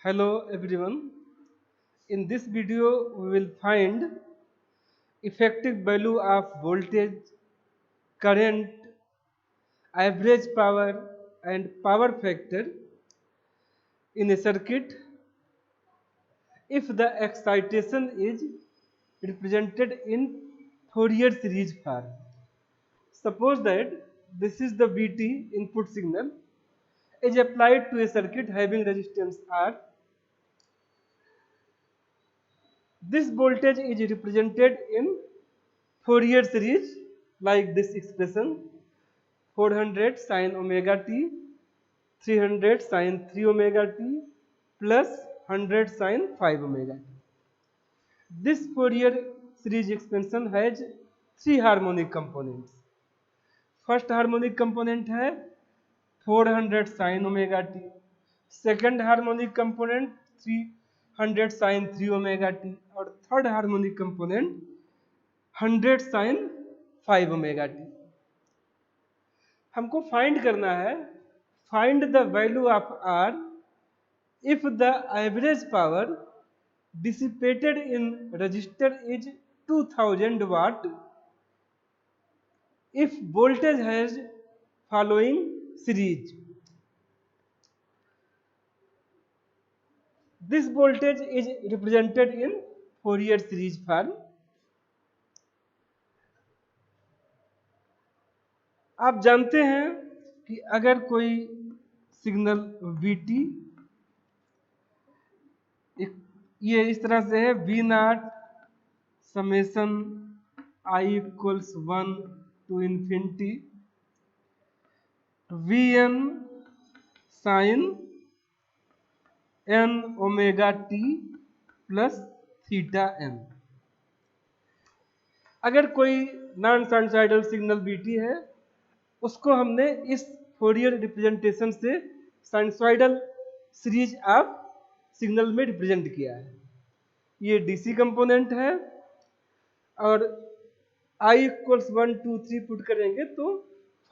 Hello everyone. In this video we will find effective value of voltage, current, average power and power factor in a circuit if the excitation is represented in Fourier series form. Suppose that this is the Vt input signal is applied to a circuit having resistance R. This voltage is represented in Fourier series like this expression 400 sin omega t 300 sin 3 omega t plus 100 sin 5 omega t. This Fourier series expansion has three harmonic components. First harmonic component है 400 sin omega t. Second harmonic component 300 sin 3 omega t और third harmonic component 100 sin 5 omega t. हमको find करना है find the value of R if the average power dissipated in resistor is 2000 watt if voltage has following series. This voltage is represented in Fourier series form. आप जानते हैं कि अगर कोई signal Vt ये इस तरह से है V naught summation I equals 1 to infinity Vn sine n omega t plus theta n. अगर कोई नॉन साइनसॉइडल सिग्नल Vt है उसको हमने इस फोरियर रिप्रेजेंटेशन से साइनसॉइडल सीरीज ऑफ सिग्नल में रिप्रेजेंट किया है. ये डीसी कंपोनेंट है और I इक्वल्स 1 2 3 पुट करेंगे तो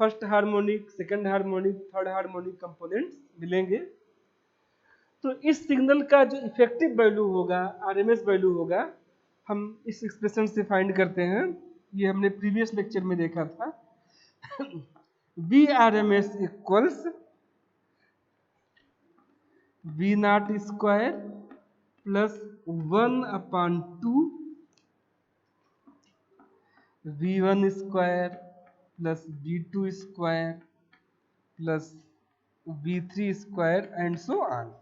first harmonic second harmonic third harmonic components मिलेंगे. तो इस सिग्नल का जो इफेक्टिव वैल्यू होगा आरएमएस वैल्यू होगा हम इस एक्सप्रेशन से फाइंड करते हैं. ये हमने प्रीवियस लेक्चर में देखा था. Vrms equals V naught square plus 1/2 V1 square plus V2 square plus V3 square and so on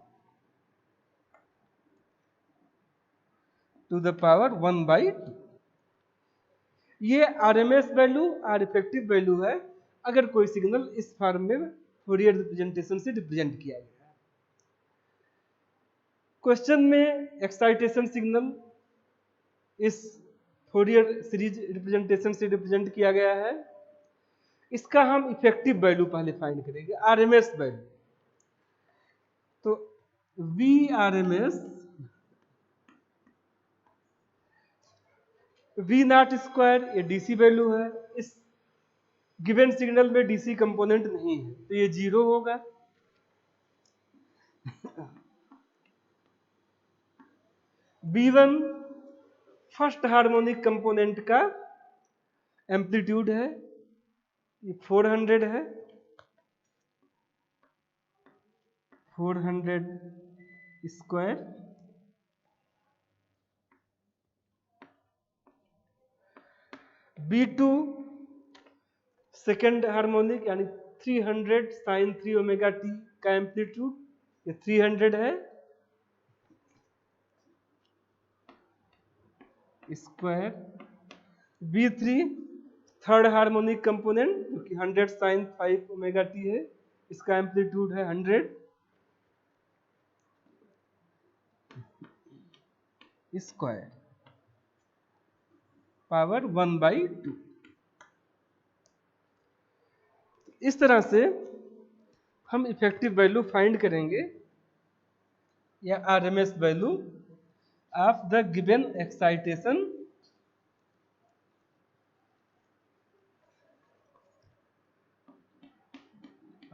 to the power 1/2. ये आरएमएस वैल्यू और इफेक्टिव वैल्यू है अगर कोई सिग्नल इस फॉर्म में फोरियर रिप्रेजेंटेशन से रिप्रेजेंट किया गया है. क्वेश्चन में एक्साइटेशन सिग्नल इस फोरियर सीरीज रिप्रेजेंटेशन से रिप्रेजेंट किया गया है. इसका हम इफेक्टिव वैल्यू पहले फाइंड करेंगे आरएमएस वैल्यू. तो V RMS V naught square ये डीसी वैल्यू है. इस गिवन सिग्नल में डीसी कंपोनेंट नहीं है तो ये 0 होगा. V1 फर्स्ट हार्मोनिक कंपोनेंट का एम्पलीट्यूड है ये 400 है. 400 स्क्वायर B2 सेकेंड हार्मोनिक यानी 300 साइन 3 ओमेगा टी का एम्पलीट्यूड ये 300 है square. B3 third harmonic component जो कि 100 साइन 5 ओमेगा टी है इसका एम्पलीट्यूड है 100 स्क्वायर पावर 1/2. इस तरह से हम इफेक्टिव वैल्यू फाइंड करेंगे या RMS value of the given excitation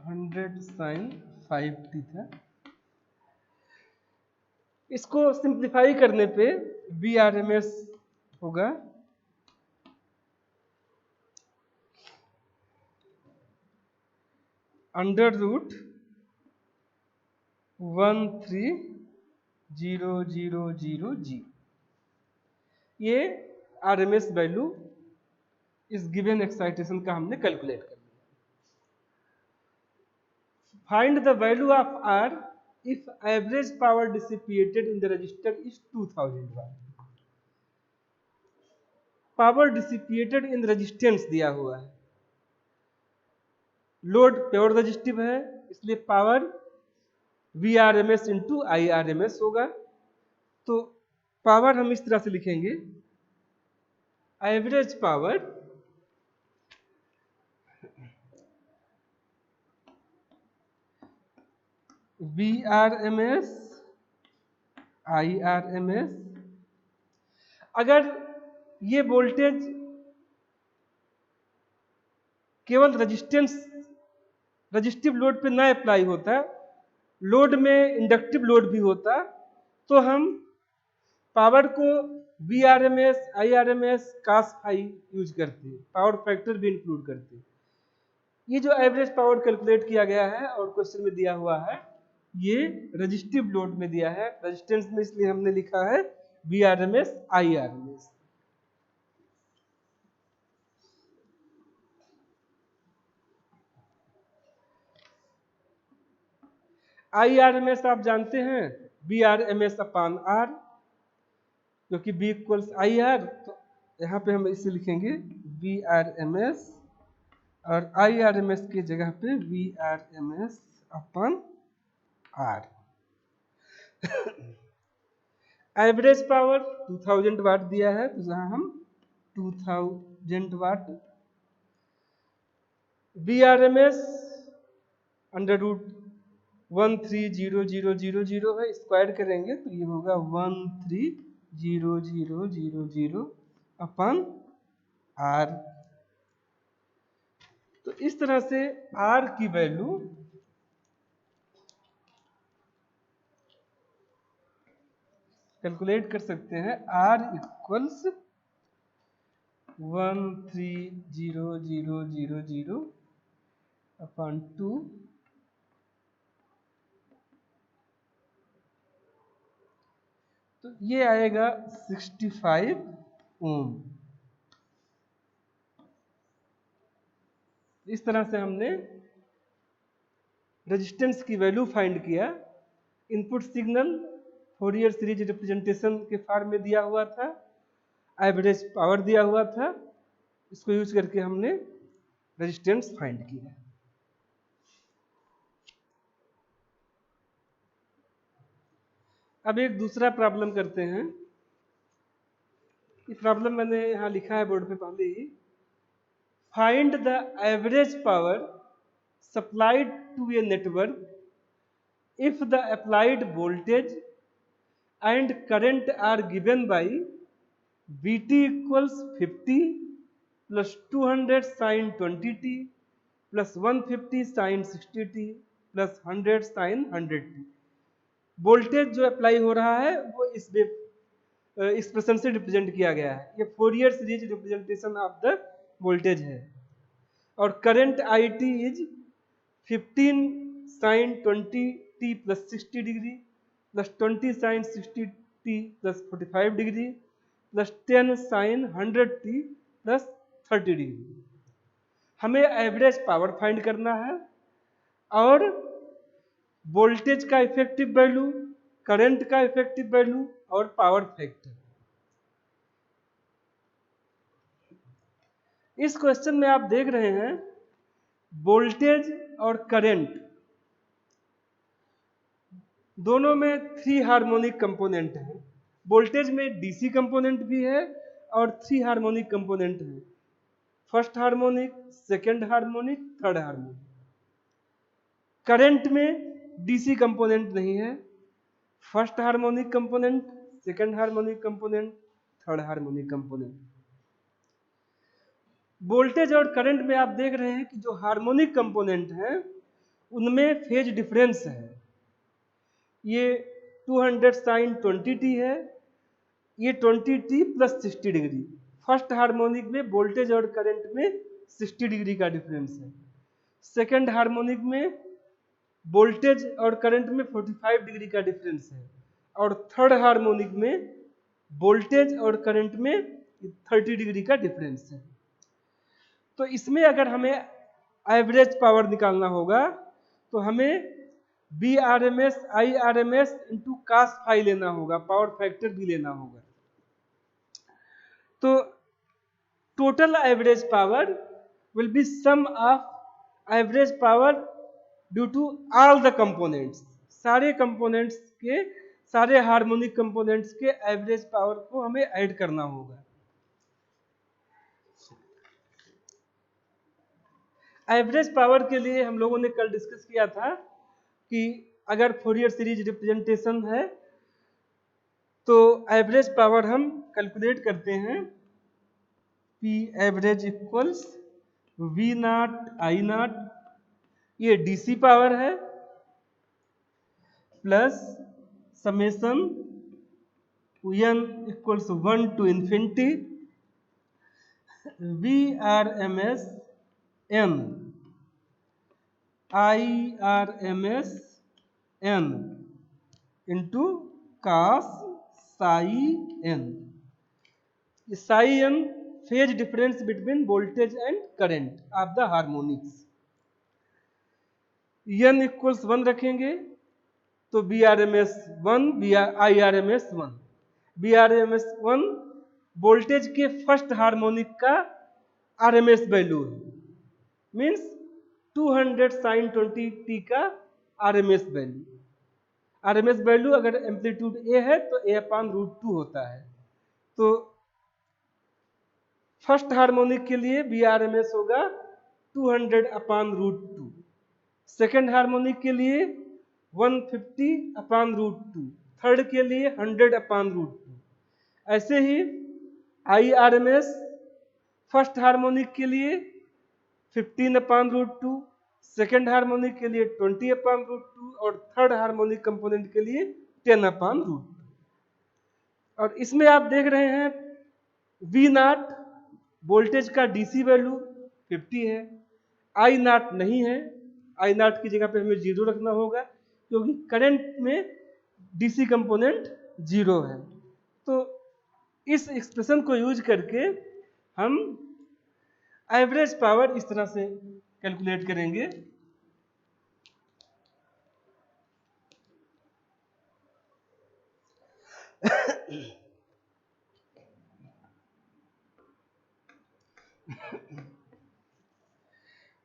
(100 sin 5t) था. इसको सिंप्लीफाई करने पे VRMS होगा √130000G। ये RMS वैल्यू इस गिवन एक्साइटेशन का हमने कैलकुलेट कर लिया। Find the value of R if average power dissipated in the resistor is 2000 watt. Power dissipated in resistance दिया हुआ है, लोड प्योर रेजिस्टिव है, इसलिए पावर VRMS इंटू IRMS होगा। तो पावर हम इस तरह से लिखेंगे, एवरेज पावर VRMS IRMS। अगर ये वोल्टेज केवल रजिस्टिव लोड पे ना अप्लाई होता, लोड में इंडक्टिव लोड भी होता, तो हम पावर को VRMS IRMS cos phi use करते, पावर फैक्टर भी इंक्लूड करते। ये जो एवरेज पावर कैलकुलेट किया गया है और क्वेश्चन में दिया हुआ है, ये रजिस्टिव लोड में दिया है, रेजिस्टेंस में, इसलिए हमने लिखा है VRMS IRMS। IRMS आप जानते हैं VRMS अपॉन R, क्योंकि B इक्वल्स IR, तो यहाँ पे हम इसे लिखेंगे VRMS और IRMS की जगह पे VRMS upon R। Average power 2000 वाट दिया है, तो यहाँ हम 2000 वाट, VRMS √130000 है, स्क्वायर करेंगे तो ये होगा 130000 अपॉन R। तो इस तरह से R की वैल्यू कैलकुलेट कर सकते हैं, R इक्वल्स 130000 अपॉन 2, तो ये आएगा 65 ओम। इस तरह से हमने रेजिस्टेंस की वैल्यू फाइंड किया। Input signal Fourier series representation के फॉर्म में दिया हुआ था, एवरेज पावर दिया हुआ था, इसको यूज करके हमने रेजिस्टेंस फाइंड किया। अब एक दूसरा प्रॉब्लम करते हैं। ये प्रॉब्लम मैंने यहाँ लिखा है बोर्ड पे पहले ही। Find the average power supplied to a network if the applied voltage and current are given by VT equals 50 plus 200 sine 20t plus 150 sine 60t plus 100 sine 100t। Voltage जो apply हो रहा है वो इस expression से represent किया गया है, ये Fourier series representation of the voltage है। और current IT is 15 sine 20t plus 60 degree plus 20 sine 60t plus 45 degree plus 10 sine 100t plus 30 degree. हमें एवरेज पावर फाइंड करना है और वोल्टेज का इफेक्टिव वैल्यू, करंट का इफेक्टिव वैल्यू और power factor. इस क्वेश्चन में आप देख रहे हैं वोल्टेज और करंट दोनों में 3 हार्मोनिक कंपोनेंट है। वोल्टेज में DC कंपोनेंट भी है और 3 हार्मोनिक कंपोनेंट है, first harmonic, second harmonic, third harmonic. Current में DC कंपोनेंट नहीं है, first harmonic component, second harmonic component, third harmonic component. Voltage और करंट में आप देख रहे हैं कि जो हार्मोनिक कंपोनेंट हैं उनमें फेज डिफरेंस है। ये 200 साइन 20t है, ये 20t plus 60 degree. First harmonic में वोल्टेज और करंट में 60 डिग्री का डिफरेंस है। सेकंड हार्मोनिक में वोल्टेज और करंट में 45 डिग्री का डिफरेंस है। और थर्ड हार्मोनिक में वोल्टेज और करंट में 30 डिग्री का डिफरेंस है। तो इसमें अगर हमें एवरेज पावर निकालना होगा तो हमें BRMS IRMS into cos phi लेना होगा, पावर फैक्टर भी लेना होगा। तो total average power will be sum of average power due to all the components. सारे कंपोनेंट्स के, सारे हार्मोनिक कंपोनेंट्स के एवरेज पावर को हमें ऐड करना होगा। एवरेज पावर के लिए हम लोगों ने कल डिस्कस किया था कि अगर फोरियर सीरीज रिप्रेजेंटेशन है तो एवरेज पावर हम कैलकुलेट करते हैं, P average equals V naught I naught, ये DC पावर है, plus summation n equals 1 to infinity VRMS n IRMS n into cos psi n। psi n phase difference between voltage and current of the harmonics. n equals 1 रखेंगे तो BRMS 1 IRMS 1। BRMS 1 voltage के first harmonic का RMS value है, means 200 sine 20t का RMS value. RMS value अगर amplitude A है तो A/√2 होता है। तो फर्स्ट हार्मोनिक के लिए BRMS होगा 200/√2, सेकेंड हार्मोनिक के लिए 150/√2, थर्ड के लिए 100/√2। ऐसे ही IRMS फर्स्ट हार्मोनिक के लिए 15/√2, सेकेंड हार्मोनिक के लिए 20/√2 और थर्ड हार्मोनिक कंपोनेंट के लिए 10/√2। और इसमें आप देख रहे हैं V नॉट वोल्टेज का DC वैल्यू 50 है, I नॉट नहीं है, I नॉट की जगह पे हमें 0 रखना होगा क्योंकि करंट में DC कंपोनेंट 0 है। तो इस एक्सप्रेशन को यूज करके हम एवरेज पावर इस तरह से कैलकुलेट करेंगे।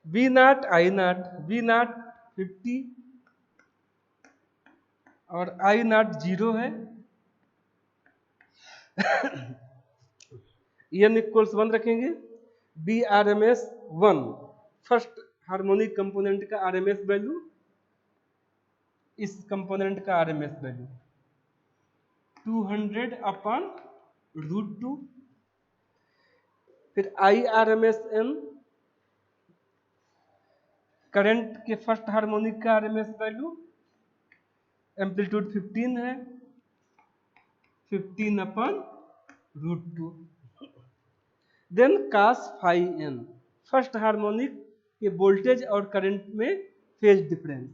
V naught I not, V not 50 और I नॉट 0 है, n इक्वल्स 1 रखेंगे, BRMS 1 फर्स्ट हार्मोनिक कंपोनेंट का RMS वैल्यू, इस कंपोनेंट का RMS वैल्यू 200/√2, फिर IRMS n करंट के फर्स्ट हार्मोनिक का RMS वैल्यू, एम्पलीट्यूड 15 है, 15/√2। Then cos phi n first harmonic के वोल्टेज और करंट में फेज डिफरेंस।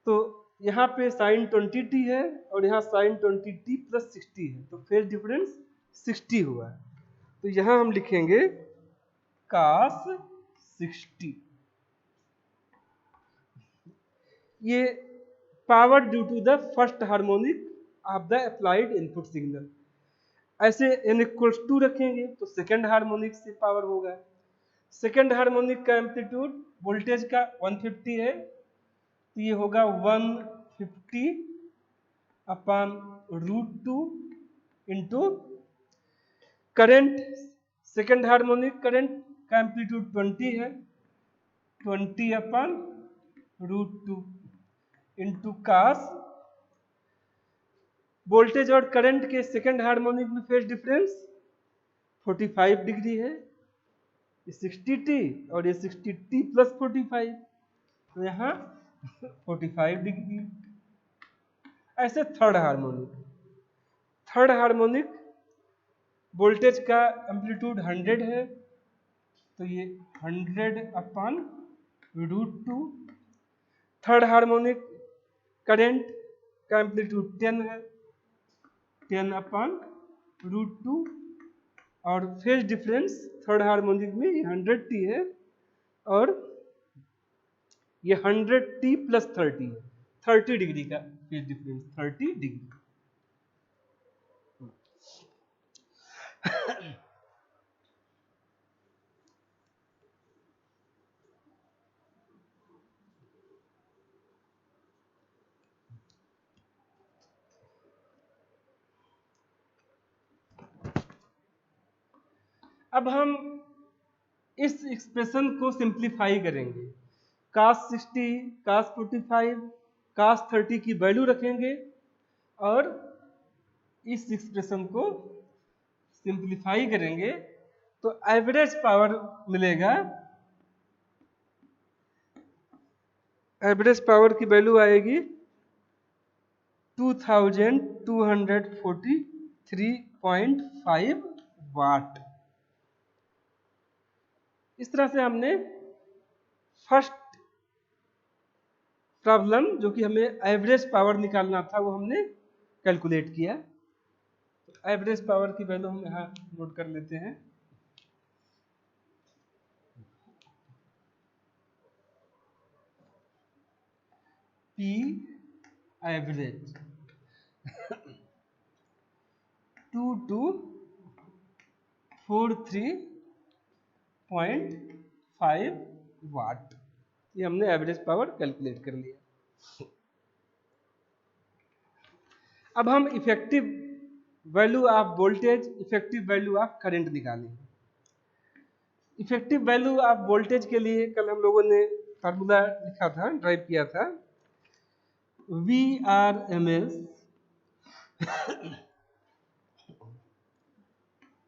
तो यहाँ पे साइन 20t है और यहाँ साइन 20t प्लस 60 है, तो फेज डिफरेंस 60 हुआ। तो यहाँ हम लिखेंगे cos 60। ये power due to the first harmonic of the applied input signal. ऐसे n इक्वल्स 2 रखेंगे तो सेकेंड हार्मोनिक से पावर होगा। सेकेंड हार्मोनिक का एम्पलीट्यूड वोल्टेज का 150 है तो ये होगा 150/√2 into current, second harmonic current का एम्पलीट्यूड 20 है, 20/√2 इंटू cos वोल्टेज और करंट के सेकेंड हार्मोनिक में फेज डिफरेंस 45 डिग्री है, 60t और ये 60t प्लस 45, तो यहाँ 45 डिग्री। ऐसे थर्ड हार्मोनिक वोल्टेज का एम्पलीट्यूड 100 है, तो ये 100/√2। थर्ड हार्मोनिक करंट का एम्पलीट्यूड 10 है, 10/√2। और फेज डिफरेंस थर्ड हार्मोनिक में ये 100t है, और ये 100t + 30 है, 30 डिग्री का फेज डिफरेंस, 30 डिग्री। अब हम इस एक्सप्रेशन को सिंप्लीफाई करेंगे, cos 60, cos 45, cos 30 की वैल्यू रखेंगे और इस एक्सप्रेशन को सिंप्लीफाई करेंगे, तो एवरेज पावर मिलेगा। एवरेज पावर की वैल्यू आएगी 2243.5 वाट। इस तरह से हमने फर्स्ट प्रॉब्लम, जो कि हमें एवरेज पावर निकालना था, वो हमने कैलकुलेट किया। एवरेज पावर की वैल्यू हम यहाँ नोट कर लेते हैं। P एवरेज 2243.5 वाट। ये हमने एवरेज पावर कैलकुलेट कर लिया। अब हम effective value of voltage, effective value of current निकालेंगे। इफेक्टिव वैल्यू ऑफ वोल्टेज के लिए कल हम लोगों ने फार्मूला लिखा था, ड्राइव किया था, VRMS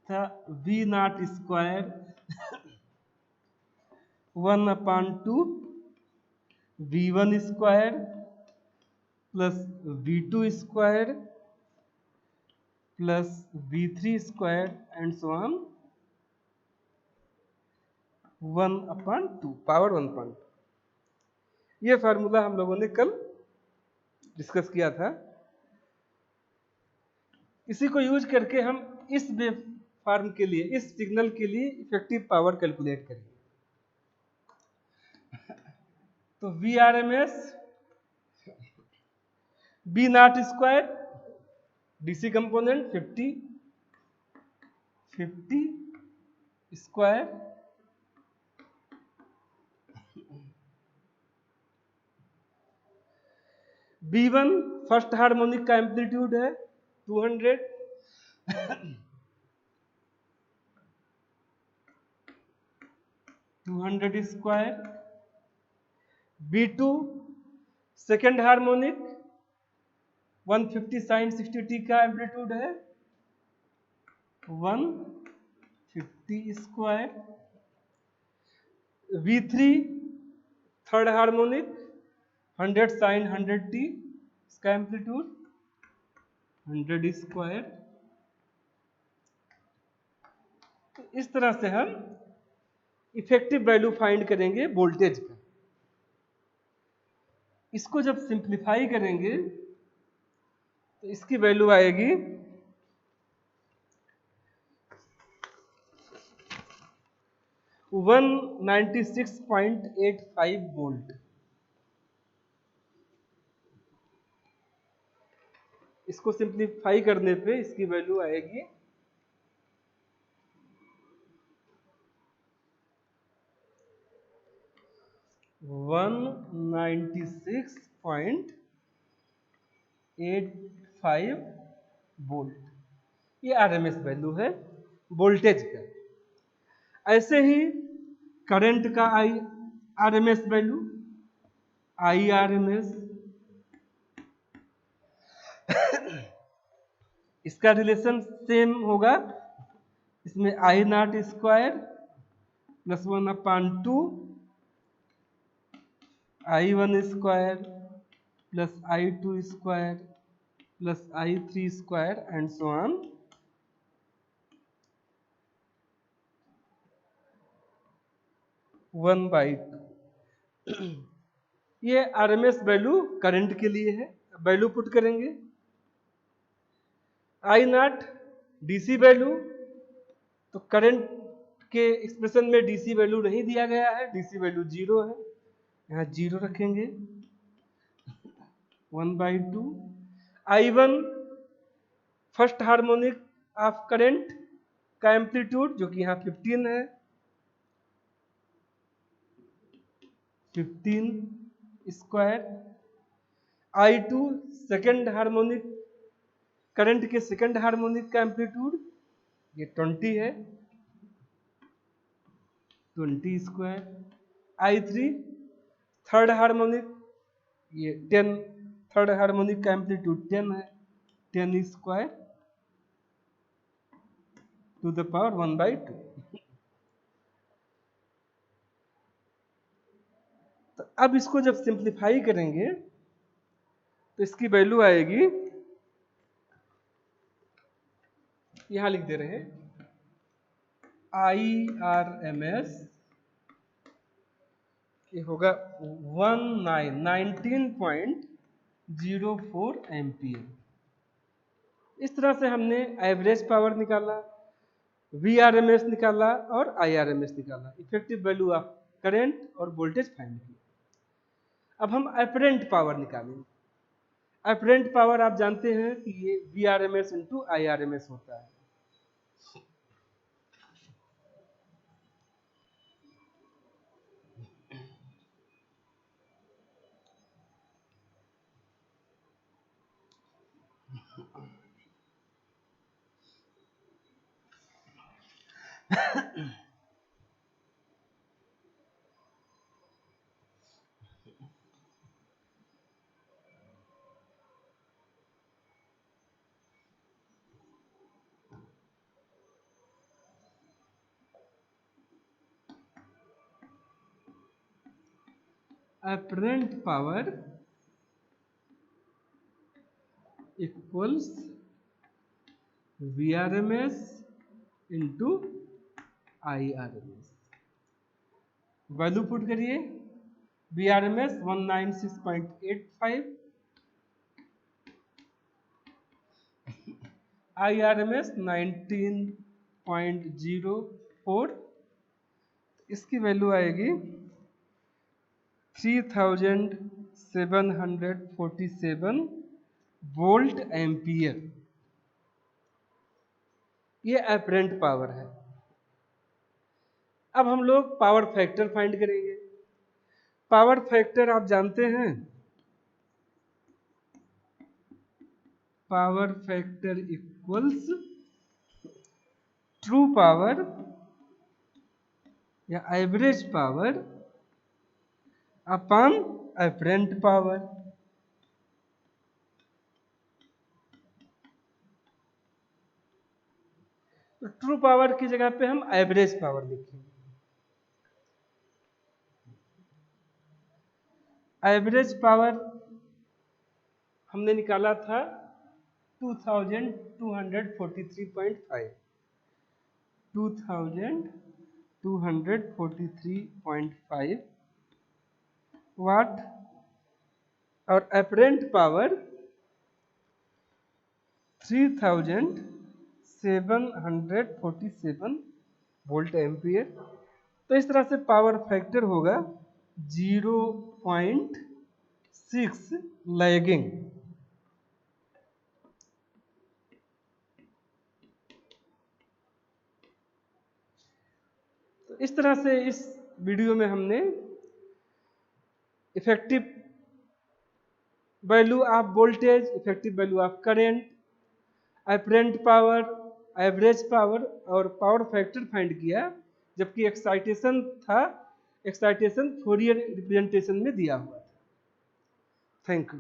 था V0² 1/2 V1² plus V2² plus V3² and so on 1/2 power 1/2। ये फार्मूला हम लोगों ने कल डिस्कस किया था। इसी को यूज करके हम इस वेव फॉर्म के लिए, इस सिग्नल के लिए इफेक्टिव पावर कैलकुलेट करेंगे। तो VRMS V0² DC component 50 square V1 first harmonic का एम्पलीट्यूड है 200 200 square. V2 second harmonic 150 sin 60t का एम्पलीट्यूड है 150 square. V3 third harmonic 100 sin 100t, इसका एम्पलीट्यूड 100 स्क्वायर। तो इस तरह से हम इफेक्टिव वैल्यू फाइंड करेंगे वोल्टेज का। इसको जब सिंप्लीफाई करेंगे तो इसकी वैल्यू आएगी 196.85 वोल्ट। इसको सिंप्लीफाई करने पे इसकी वैल्यू आएगी 196.85 वोल्ट। ये आरएमएस वैल्यू है वोल्टेज का। ऐसे ही करंट का आरएमएस वैल्यू IRMS, इसका रिलेशन सेम होगा। इसमें I0² plus 1/2 I1² plus I2² plus I3 square and so on 1/2। ये आरएमएस वैल्यू करंट के लिए है। वैल्यू पुट करेंगे आई नॉट डीसी वैल्यू, तो करंट के एक्सप्रेशन में डीसी वैल्यू नहीं दिया गया है, डीसी वैल्यू 0 है, यहाँ 0 रखेंगे। 1/2 I1 first harmonic of current का एम्पलीट्यूड जो कि यहाँ 15 है, 15 square. I2 second harmonic current के सेकेंड हार्मोनिक का एम्पलीट्यूड ये 20 है, 20 स्क्वायर। I3 थर्ड हार्मोनिक ये 10, थर्ड हार्मोनिक का एम्पलीट्यूड 10 है, 10 स्क्वायर टू द पावर 1/2। तो अब इसको जब सिंप्लीफाई करेंगे तो इसकी वैल्यू आएगी, यहां लिख दे रहे हैं IRMS ये होगा 19.04 एम्पियर। इस तरह से हमने एवरेज पावर निकाला, VRMS निकाला और IRMS निकाला, इफेक्टिव वैल्यू ऑफ करंट और वोल्टेज फाइंड की। अब हम अपरेंट पावर निकालेंगे। अपरेंट पावर आप जानते हैं कि ये VRMS इंटू IRMS होता है। Apparent power equals VRMS into IRMS। Value put करिए, VRMS 196.85, IRMS 19.04, इसकी वैल्यू आएगी 3747 वोल्ट एम्पियर। ये अपरेंट पावर है। अब हम लोग पावर फैक्टर फाइंड करेंगे। पावर फैक्टर आप जानते हैं, power factor equals true power या average power upon apparent power. तो ट्रू पावर की जगह पे हम एवरेज पावर लिखेंगे। एवरेज पावर हमने निकाला था 2243.5, 2243.5 वाट, और अपरेंट पावर 3747 वोल्ट एम्पियर। तो इस तरह से पावर फैक्टर होगा 0.6 लैगिंग। तो इस तरह से इस वीडियो में हमने effective value of voltage, effective value of current, apparent power, average power और पावर फैक्टर फाइंड किया, जबकि एक्साइटेशन था, एक्साइटेशन फूरियर रिप्रेजेंटेशन में दिया हुआ था। Thank you.